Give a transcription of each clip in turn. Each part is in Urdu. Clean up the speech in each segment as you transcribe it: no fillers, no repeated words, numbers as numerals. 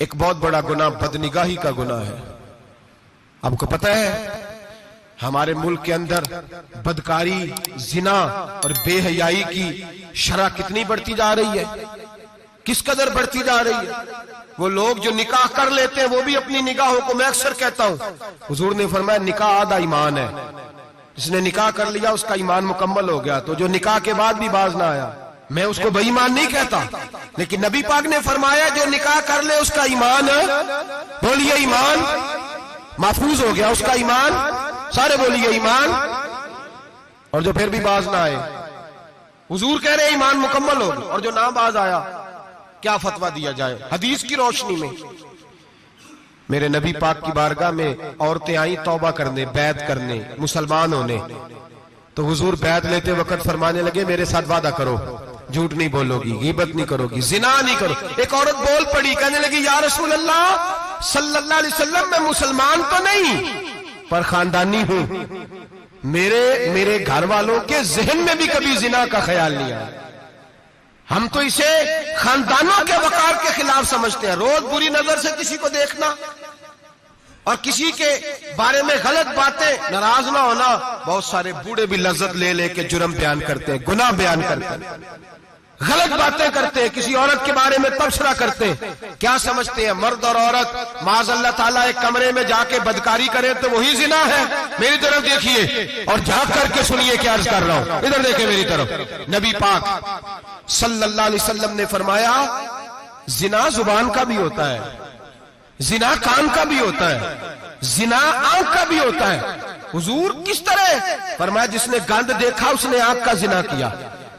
ایک بہت بڑا گناہ بدنگاہی کا گناہ ہے. آپ کو پتہ ہے ہمارے ملک کے اندر بدکاری، زنا اور بے حیائی کی شرح کتنی بڑھتی جا رہی ہے، کس قدر بڑھتی جا رہی ہے. وہ لوگ جو نکاح کر لیتے ہیں وہ بھی اپنی نگاہوں کو، میں اکثر کہتا ہوں، حضور نے فرمایا نکاح آدھا ایمان ہے. جس نے نکاح کر لیا اس کا ایمان مکمل ہو گیا. تو جو نکاح کے بعد بھی باز نہ آیا، میں اس کو بے ایمان نہیں کہتا، لیکن نبی پاک نے فرمایا جو نکاح کر لے اس کا ایمان، بولیے ایمان محفوظ ہو گیا، اس کا ایمان، سارے بولیے ایمان. اور جو پھر بھی باز نہ آئے، حضور کہہ رہے ایمان مکمل ہو گیا. اور جو نہ باز آیا کیا فتویٰ دیا جائے حدیث کی روشنی میں؟ میرے نبی پاک کی بارگاہ میں عورتیں آئیں توبہ کرنے، بیعت کرنے، مسلمان ہونے. تو حضور بیعت لیتے وقت فرمانے لگے میرے ساتھ وعدہ کرو، جھوٹ نہیں بولو گی، غیبت نہیں کرو گی، زنا نہیں کرو. ایک عورت بول پڑی، کہنے لگی یا رسول اللہ صلی اللہ علیہ وسلم میں مسلمان تو نہیں پر خاندانی ہوں، میرے گھر والوں کے ذہن میں بھی کبھی زنا کا خیال نہیں آیا. ہم تو اسے خاندانوں کے وقار کے خلاف سمجھتے ہیں. روز بری نظر سے کسی کو دیکھنا اور کسی کے بارے میں غلط باتیں، ناراض نہ ہونا. بہت سارے بوڑھے بھی لذت لے لے کے جرم بیان کرتے ہیں، گناہ بیان کرتے ہیں، غلط باتیں کرتے ہیں، کسی عورت کے بارے میں تبصرہ کرتے ہیں. کیا سمجھتے ہیں مرد اور عورت معاذ اللہ تعالیٰ ایک کمرے میں جا کے بدکاری کرے تو وہی زنا ہے؟ میری طرف دیکھیے اور جھانک کر کے سنیے کیا عرض کر رہا ہوں، ادھر دیکھیں میری طرف. نبی پاک صلی اللہ علیہ وسلم نے فرمایا زنا زبان کا بھی ہوتا ہے، زنا کان کا بھی ہوتا ہے، زنا آنکھ کا بھی ہوتا ہے. حضور کس طرح؟ فرمایا جس نے گند دیکھا اس نے آنکھ کا زنا کیا،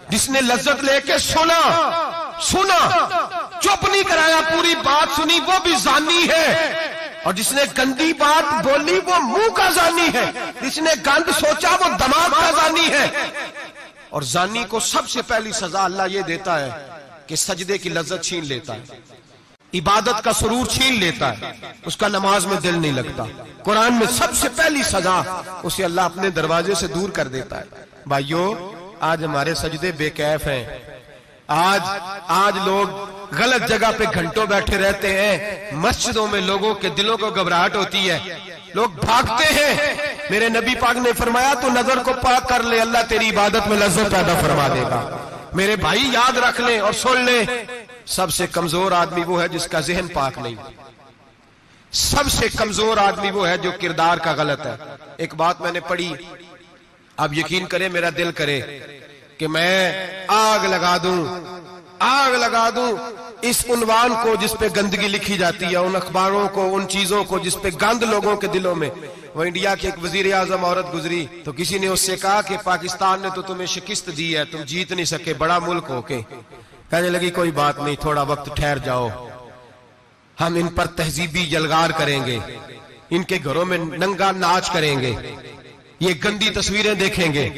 جس نے لذت لے کے سنا چپ نہیں کرایا، پوری بات سنی، وہ بھی زانی ہے. اور جس نے گندی بات بولی وہ منہ کا زانی ہے، جس نے گند سوچا وہ دماغ کا زانی ہے. اور زانی کو سب سے پہلی سزا اللہ یہ دیتا ہے کہ سجدے کی لذت چھین لیتا ہے، عبادت کا سرور چھین لیتا ہے، اس کا نماز میں دل نہیں لگتا. قرآن میں سب سے پہلی سزا اسے اللہ اپنے دروازے سے دور کر دیتا ہے. بھائیو آج ہمارے سجدے بے کیف ہیں، آج لوگ غلط جگہ پہ گھنٹوں بیٹھے رہتے ہیں. مسجدوں میں لوگوں کے دلوں کو گھبراہٹ ہوتی ہے، لوگ بھاگتے ہیں. میرے نبی پاک نے فرمایا تو نظر کو پاک کر لے، اللہ تیری عبادت میں لذت پیدا فرما دے گا. میرے بھائی یاد رکھ لیں اور سن لیں، سب سے کمزور آدمی وہ ہے جس کا ذہن پاک نہیں. سب سے کمزور آدمی وہ ہے جو کردار کا غلط ہے. ایک بات میں نے پڑھی، اب یقین کریں میرا دل کرے کہ میں آگ لگا دوں اس عنوان کو جس پہ گندگی لکھی جاتی ہے، ان اخباروں کو، ان چیزوں کو جس پہ گند لوگوں کے دلوں میں. وہ انڈیا کی ایک وزیر اعظم عورت گزری تو کسی نے اس سے کہا کہ پاکستان نے تو تمہیں شکست دی ہے، تم جیت نہیں سکے بڑا ملک ہو کے. کہنے لگی کوئی بات نہیں، تھوڑا وقت ٹھہر جاؤ، ہم ان پر تہذیبی یلغار کریں گے، ان کے گھروں میں ننگا ناچ کریں گے، یہ گندی تصویریں دیکھیں گے،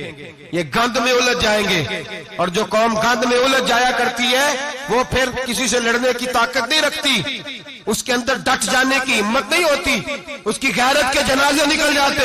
یہ گند میں الجھ جائیں گے. اور جو قوم گند میں الجھ جایا کرتی ہے وہ پھر کسی سے لڑنے کی طاقت نہیں رکھتی، اس کے اندر ڈٹ جانے کی ہمت نہیں ہوتی، اس کی غیرت کے جنازے نکل جاتے.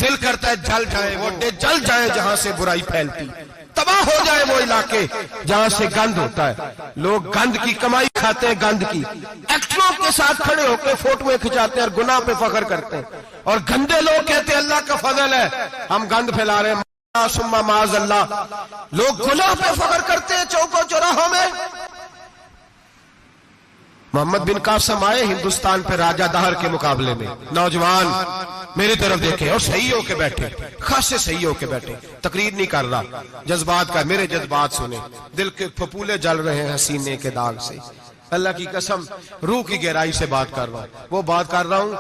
دل کرتا ہے جل جائے وہ جل جائے جہاں سے برائی پھیلتی، تباہ ہو جائے وہ علاقے جہاں سے گند ہوتا ہے. لوگ گند کی کمائی کھاتے ہیں، گند کی. ایکٹروں کے ساتھ کھڑے ہو کے فوٹویں کھچاتے ہیں اور گناہ پہ فخر کرتے ہیں. اور گندے لوگ کہتے ہیں اللہ کا فضل ہے ہم گند پھیلا رہے ہیں، ثم معاذ اللہ. لوگ گناہ پہ فخر کرتے ہیں چوکوں چوراہوں میں. محمد بن قاسم آئے ہندوستان پہ راجہ دہر کے مقابلے میں، نوجوان میری طرف دیکھیں اور صحیح ہو کے بیٹھے، خاصے صحیح ہو کے بیٹھے. تقریر نہیں کر رہا، جذبات کا، میرے جذبات سنیں، دل کے پھپولے جل رہے ہیں حسینے کے داغ سے. اللہ کی قسم روح کی گہرائی سے بات کر رہا ہوں، وہ بات کر رہا ہوں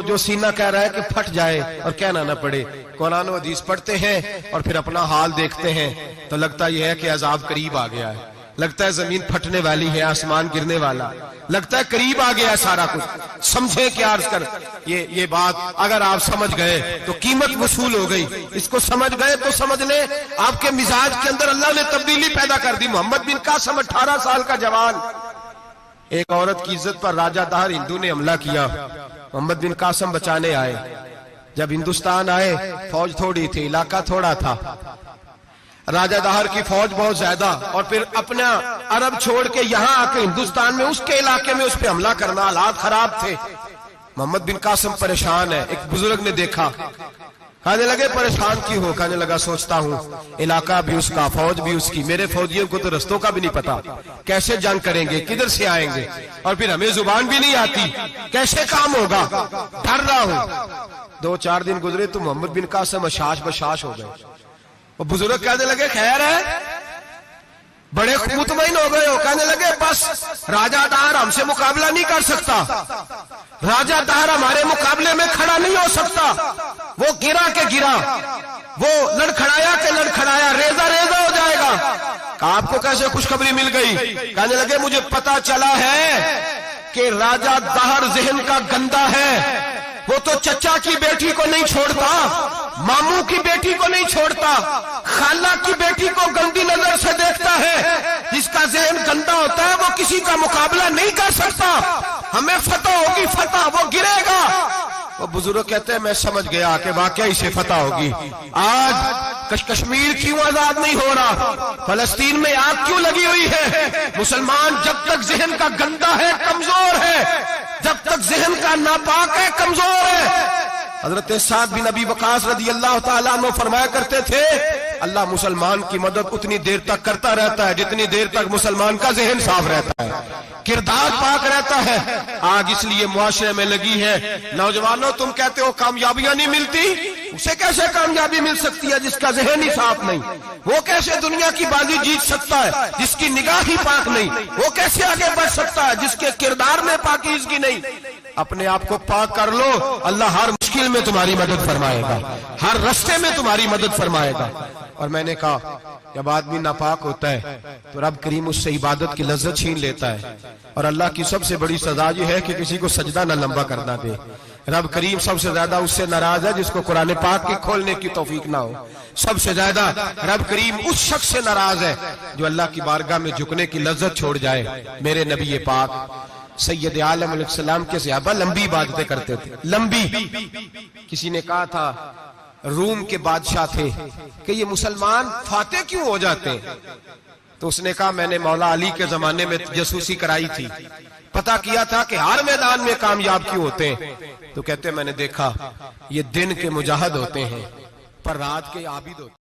جو سینہ کہہ رہا ہے کہ پھٹ جائے اور کہنا نہ پڑے. قرآن و حدیث پڑھتے ہیں اور پھر اپنا حال دیکھتے ہیں تو لگتا یہ ہے کہ عذاب قریب آ گیا ہے، لگتا ہے زمین پھٹنے والی ہے، آسمان گرنے والا، لگتا ہے قریب آ گیا ہے سارا کچھ. سمجھے کیا عرض کر یہ بات اگر آپ سمجھ گئے تو قیمت وصول ہو گئی. اس کو سمجھ گئے تو سمجھ لیں آپ کے مزاج کے اندر اللہ نے تبدیلی پیدا کر دی. محمد بن قاسم 18 سال کا جوان، ایک عورت کی عزت پر راجہ دہر ہندو نے حملہ کیا، محمد بن قاسم بچانے آئے. جب ہندوستان آئے فوج تھوڑی تھی، علاقہ تھوڑا تھا. راجہ دہر کی فوج بہت زیادہ، اور پھر اپنا عرب چھوڑ کے یہاں آ کے ہندوستان میں اس کے علاقے میں اس پہ حملہ کرنا، حالات خراب تھے۔ محمد بن قاسم پریشان ہے۔ ایک بزرگ نے دیکھا، کہنے لگے پریشان کیوں ہو؟ کہنے لگا سوچتا ہوں علاقہ بھی اس کا، فوج بھی اس کی، میرے فوجیوں کو تو رستوں کا بھی نہیں پتا، کیسے جنگ کریں گے، کدھر سے آئیں گے، اور پھر ہمیں زبان بھی نہیں آتی، کیسے کام ہوگا، ڈر رہا ہوں۔ 2-4 دن گزرے تو محمد بن قاسم اشاش بشاش ہو گئے۔ وہ بزرگ کہنے لگے خیر ہے، بڑے مطمئن ہو گئے ہو؟ کہنے لگے بس راجہ دہر ہم سے مقابلہ نہیں کر سکتا، راجہ دہر ہمارے مقابلے میں کھڑا نہیں ہو سکتا، وہ گرا کے گرا، وہ لڑکھڑایا کے لڑکھڑایا، ریزہ ریزہ ہو جائے گا۔ کہا آپ کو کیسے خوشخبری مل گئی؟ کہنے لگے مجھے پتا چلا ہے کہ راجہ دہر ذہن کا گندا ہے، وہ تو چچا کی بیٹی کو نہیں چھوڑتا، ماموں کی بیٹی کو نہیں چھوڑتا، خالہ کی بیٹی کو گندی نظر سے دیکھتا ہے۔ جس کا ذہن گندا ہوتا ہے وہ کسی کا مقابلہ نہیں کر سکتا، ہمیں فتح ہوگی، فتح، وہ گرے گا۔ وہ بزرگ کہتے ہیں میں سمجھ گیا کہ واقعی سے فتح ہوگی۔ آج کشمیر کیوں آزاد نہیں ہو رہا، فلسطین میں آگ کیوں لگی ہوئی ہے؟ مسلمان جب تک ذہن کا گندا ہے کمزور ہے، جب تک ذہن کا ناپاک ہے کمزور ہے۔ حضرت سعد بن ابی وقاص رضی اللہ تعالیٰ عنہ فرمایا کرتے تھے اللہ مسلمان کی مدد اتنی دیر تک کرتا رہتا ہے جتنی دیر تک مسلمان کا ذہن صاف رہتا ہے، کردار پاک رہتا ہے۔ آج اس لیے معاشرے میں لگی ہے، نوجوانوں تم کہتے ہو کامیابیاں نہیں ملتی، اسے کیسے کامیابی مل سکتی ہے جس کا ذہن ہی صاف نہیں؟ وہ کیسے دنیا کی بازی جیت سکتا ہے جس کی نگاہ ہی پاک نہیں؟ وہ کیسے آگے بڑھ سکتا ہے جس کے کردار میں پاکیزگی نہیں؟ اپنے آپ کو پاک کر لو، اللہ ہر مشکل میں تمہاری مدد فرمائے گا، ہر رستے میں تمہاری مدد فرمائے گا۔ اور میں نے کہا جب آدمی ناپاک ہوتا ہے تو رب کریم اس سے عبادت کی لذت چھین لیتا ہے، اور اللہ کی سب سے بڑی سزا یہ ہے کہ کسی کو سجدہ نہ لمبا کرنا دے۔ رب کریم سب سے زیادہ اس سے ناراض ہے جس کو قرآن پاک کی کھولنے کی توفیق نہ ہو۔ سب سے زیادہ رب کریم اس شخص سے ناراض ہے جو اللہ کی بارگاہ میں جھکنے کی لذت چھوڑ جائے۔ میرے نبی پاک سید عالم علیہ السلام کے صحابہ لمبی عبادتیں کرتے تھے، لمبی۔ کسی نے کہا تھا روم کے بادشاہ تھے کہ یہ مسلمان فاتح کیوں ہو جاتے ہیں؟ تو اس نے کہا میں نے مولا علی کے زمانے میں جاسوسی کرائی تھی، پتا کیا تھا کہ ہر میدان میں کامیاب کیوں ہوتے ہیں۔ تو کہتے ہیں میں نے دیکھا یہ دن کے مجاہد ہوتے ہیں پر رات کے عابد ہوتے ہیں۔